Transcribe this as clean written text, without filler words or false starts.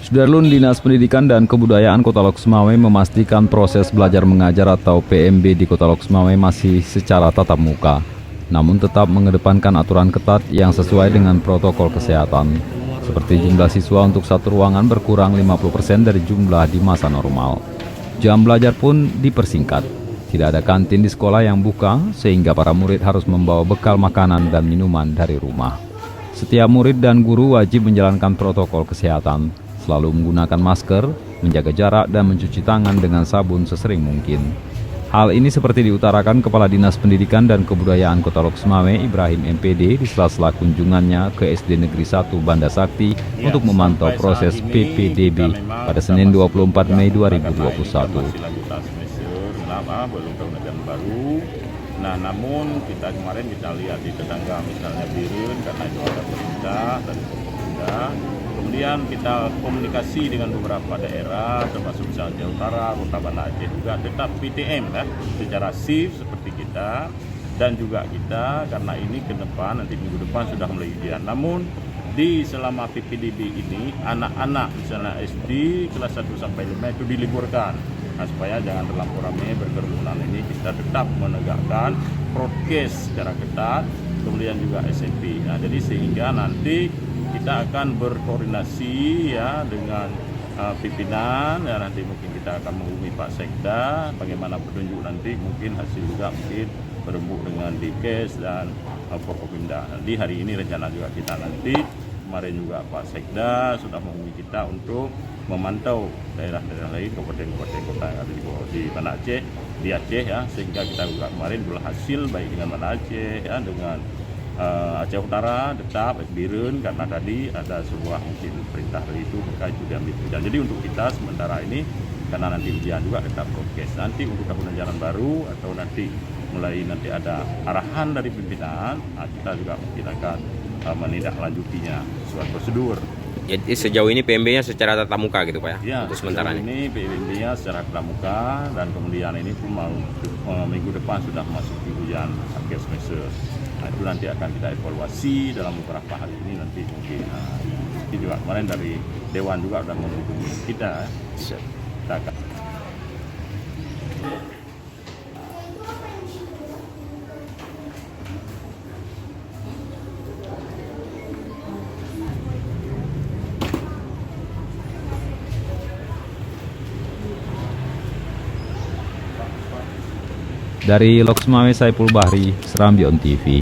Sudarlun, Dinas Pendidikan dan Kebudayaan Kota Lok Sumawwe memastikan proses belajar mengajar atau PMB di Kota Lok Sumawwe masih secara tatap muka, namun tetap mengedepankan aturan ketat yang sesuai dengan protokol kesehatan. Seperti jumlah siswa untuk satu ruangan berkurang 50% dari jumlah di masa normal. Jam belajar pun dipersingkat. Tidak ada kantin di sekolah yang buka, sehingga para murid harus membawa bekal makanan dan minuman dari rumah. Setiap murid dan guru wajib menjalankan protokol kesehatan, selalu menggunakan masker, menjaga jarak, dan mencuci tangan dengan sabun sesering mungkin. Hal ini seperti diutarakan Kepala Dinas Pendidikan dan Kebudayaan Kota Lok Sumawwe, Ibrahim MPD, di sela-sela kunjungannya ke SD Negeri 1 Banda Sakti untuk memantau proses PPDB pada Senin 24 Mei 2021. Belum tahun ajaran baru. Nah, namun kita kemarin lihat di tetangga misalnya Birun karena itu ada perintah dari pemerintah. Kemudian kita komunikasi dengan beberapa daerah termasuk Jawa Utara, Kota Banda Aceh juga tetap PTM ya, secara shift seperti kita dan juga kita karena ini ke depan nanti minggu depan sudah mulai ujian. Namun di selama PPDB ini anak-anak misalnya SD kelas 1 sampai 5 itu diliburkan. Nah, supaya jangan terlampau ramai berkerumunan ini kita tetap menegakkan prokes secara ketat, kemudian juga SMP. Nah, jadi sehingga nanti kita akan berkoordinasi ya dengan pimpinan ya, nanti mungkin kita akan menghubungi Pak Sekda bagaimana petunjuk nanti mungkin hasil juga mungkin berembuk dengan Dikes dan Forkopimda. Nanti hari ini rencana juga kita nanti kemarin juga Pak Sekda sudah menghubungi kita untuk memantau daerah-daerah lain, kabupaten-kabupaten kota yang ada di Banda Aceh, di Aceh ya, sehingga kita juga kemarin berhasil baik dengan Banda Aceh ya, dengan Aceh Utara tetap Birun karena tadi ada sebuah mungkin perintah dari itu maka itu diambil. Dan jadi untuk kita sementara ini karena nanti ujian juga tetap prokes. Nanti untuk tahun ajaran baru atau nanti mulai nanti ada arahan dari pimpinan, kita juga mungkin akan menindaklanjutinya sesuai prosedur. Jadi sejauh ini PMB-nya secara tatap muka gitu Pak ya? Ya, untuk sementara ini PMB-nya secara tatap muka dan kemudian ini pun minggu depan sudah memasuki ujian akhir semester. Nah, itu nanti akan kita evaluasi dalam beberapa hari ini nanti mungkin. Ini juga kemarin dari Dewan juga sudah menghubungi kita. Kita akan Dari Lok Sumawwe, Saiful Bahri, Serambi On TV.